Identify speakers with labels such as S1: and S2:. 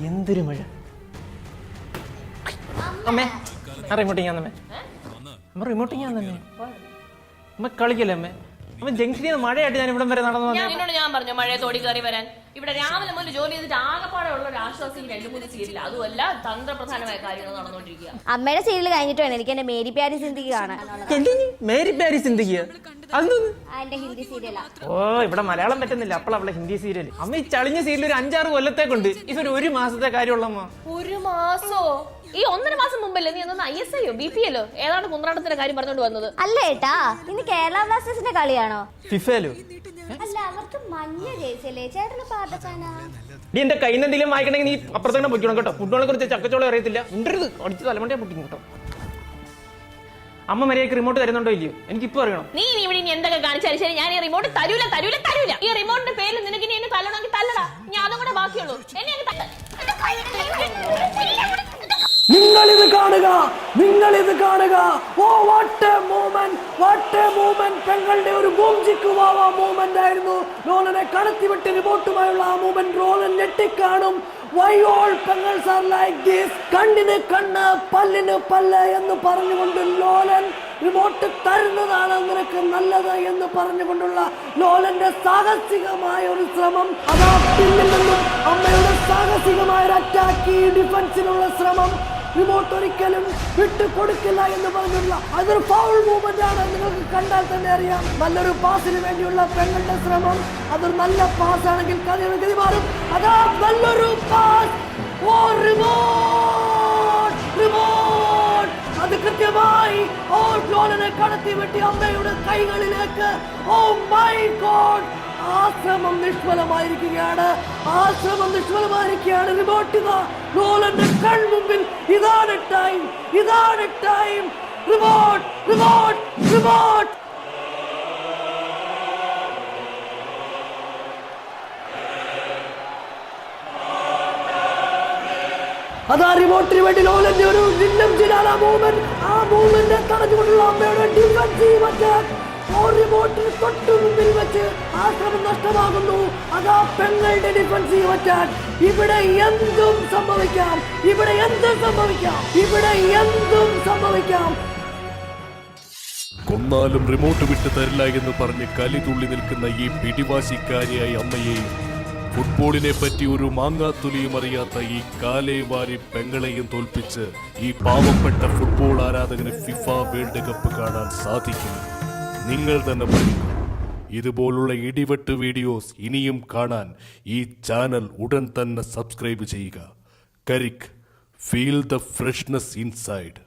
S1: എന്തൊരു മഴ. അമ്മേ റിമോട്ടിങ് അമ്മേ, അമ്മ റിമോട്ടിങ് തന്നെ അമ്മ കളിക്കല്ലേ അമ്മേ. അമ്മ ജംഗ്ഷനിൽ നിന്ന് മഴയായിട്ട് ഞാൻ ഇവിടം വരെ നടന്നു.
S2: ഞാൻ പറഞ്ഞു മഴയെ തോടി കയറി വരാൻ. ഇവിടെ രാവിലെ മുതൽ ജോലി ചെയ്തിട്ട് ആകെപ്പാടെ ഉള്ള ഒരു ആശ്വാസം 2-3 സീരിയൽ, അതുമല്ല തന്ത്രപ്രധാനമായ കാര്യങ്ങൾ നടന്നുകൊണ്ടിരിക്കുക.
S3: അമ്മയുടെ സീരിയൽ കഴിഞ്ഞിട്ട് വേണം എനിക്ക് എന്റെ മേരി പ്യാരി സിന്ദഗി കാണാൻ.
S1: മേരി പ്യാരി സിന്ദഗി
S3: എന്റെ ഹിന്ദി സീരിയലാ.
S1: ഓ ഇവിടെ മലയാളം പറ്റുന്നില്ല, അപ്പോഴവിടെ ഹിന്ദി സീരിയൽ. അമ്മ ഈ ചളിഞ്ഞ സീരിയൽ ഒരു 5-6 കൊല്ലത്തേക്കുണ്ട്. ഇതൊരു 1 മാസത്തെ കാര്യമുള്ളമ്മ.
S2: 1 മാസോ? ഈ 1.5 മാസം മുമ്പല്ലേ നീ ഒന്ന് ISIയോ BPL ഏതാണ് കുന്ത്രാണ്ടത്തിന്റെ കാര്യം പറഞ്ഞോണ്ട് വന്നത്?
S3: അല്ല ഏട്ടാ, ഇന്ന് കേരള ബ്ലാസ്റ്റേഴ്സിന്റെ കളിയാണോ?
S1: ഫിഫയിലോ?
S3: അല്ല, അവർക്ക് മഞ്ഞ ജേഴ്സിയല്ലേ. ചേട്ടന് പാട്ടച്ചാനാ.
S1: നീ എന്റെ കയ്യിൽ നിന്ന് എന്തെങ്കിലും വായിക്കണമെങ്കിൽ നീ അപ്പുറത്തേക്ക് പൊയ്ക്കണം കേട്ടോ. ഫുട്ബോളിനെ കുറിച്ച് ചക്കച്ചോളം അറിയത്തില്ല. ഉണ്ടരുത്, അടിച്ച് തലമണ്ടേ പൊട്ടിക്കും കേട്ടോ. അമ്മ മര്യാദക്ക് റിമോട്ട് തരുന്നുണ്ടോ ഇല്ലയോ എനിക്കിപ്പോ അറിയണം.
S2: നീ ഇവിടെ ഇനി എന്തൊക്കെ കാണിച്ചാലും ശരി, ഞാൻ ഈ റിമോട്ട് തരൂല. ഈ റിമോട്ടിന്റെ പേരിൽ നിനക്ക് ഇനി എന്നെ തല്ലണമെങ്കിൽ തല്ലടാ. ഞാൻ അതും കൂടെ ബാക്കിയുള്ളൂ.
S4: നിങ്ങളിത് കാണുക. Oh what a movement. പെങ്ങളുടെ ഒരു ബൂംജിക്കുവാവ മൂവ്മെന്റ് ആയിരുന്നു. ലോലനെ കടത്തിവിട്ട് റിമോട്ടുമായുള്ള ആ മൂവ്മെന്റ് റോലൻ ഞെട്ടിക്കാണും. Why all പെങ്ങൾസ് are like this? കണ്ണിന് കണ്ണ് പല്ലിന് പല്ല് എന്ന് പറഞ്ഞുകൊണ്ട് ലോലൻ റിമോട്ട് തരുന്നതാണ് നിനക്ക് നല്ലത് എന്ന് പറഞ്ഞുകൊണ്ടുള്ള ലോലന്റെ സാഹസികമായ ഒരു ശ്രമം. അതാ പിന്നിൽ നിന്നും അമ്മയുടെ സാഹസികമായ ഒരു അറ്റാക്ക്, ഡിഫൻസിനുള്ള ശ്രമം. റിമോട്ട് ഒരിക്കലും വിട്ടു കൊടുക്കില്ല എന്ന് പറഞ്ഞുള്ള അതൊരു ഫൗൾ മൂവ്മെന്റ് ആണ്. നിങ്ങൾക്ക് കണ്ടാൽ തന്നെ അറിയാം. നല്ലൊരു പാസിന് വേണ്ടിയുള്ള പെങ്ങളുടെ ശ്രമം. അതൊരു നല്ല പാസ് ആണെങ്കിൽ ഗതി മാറും. അതാ നല്ലൊരു പാസ്. ഓ റിമോട്ട് അത് കൃത്യമായി ലോലനെ കടത്തി വെട്ടി അമ്മയുടെ കൈകളിലേക്ക്. ഓ മൈ ഗോഡ്, ആശ്രമം നിഷ്ഫലമായിരിക്കുകയാണ്. റിമോട്ട് ലോലന്റെ കൺമുമ്പിൽ. ഇതാണ് ടൈം. റിമോട്ട് അതാ റിമോട്ടിന് വേണ്ടി ലോലന്റെ ഒരു മൂവ്മെന്റ്. ആ മൂവ്മെന്റ് തടഞ്ഞുകൊണ്ടുള്ള അമ്മയുടെ ഡിഫൻസീവ് അറ്റാക്ക്. റിമോട്ടിന് തൊട്ടു മുമ്പിൽ വെച്ച് ആശ്രമം നഷ്ടമാകുന്നു. അതാ പെങ്ങളുടെ ഡിഫൻസീവ് അറ്റാക്ക്. ഇവിടെ എന്തും സംഭവിക്കാം.
S5: കൊന്നാലും റിമോട്ട് വിട്ട് തരില്ല എന്ന് പറഞ്ഞ് കലിതുള്ളി നിൽക്കുന്ന ഈ പിടിവാശിക്കാരിയായ അമ്മയെയും ഫുട്ബോളിനെ പറ്റി ഒരു മാങ്ങാത്തുലിയും അറിയാത്ത ഈ കാലേവാരി പെങ്ങളെയും തോൽപ്പിച്ച് ഈ പാവപ്പെട്ട ഫുട്ബോൾ ആരാധകന് ഫിഫ വേൾഡ് കപ്പ് കാണാൻ സാധിക്കും. നിങ്ങൾ തന്നെ പറയും. ഇതുപോലുള്ള ഇടിവെട്ട് വീഡിയോസ് ഇനിയും കാണാൻ ഈ ചാനൽ ഉടൻ തന്നെ സബ്സ്ക്രൈബ് ചെയ്യുക. കരിക്ക്, ഫീൽ ദ ഫ്രഷ്നെസ് ഇൻസൈഡ്.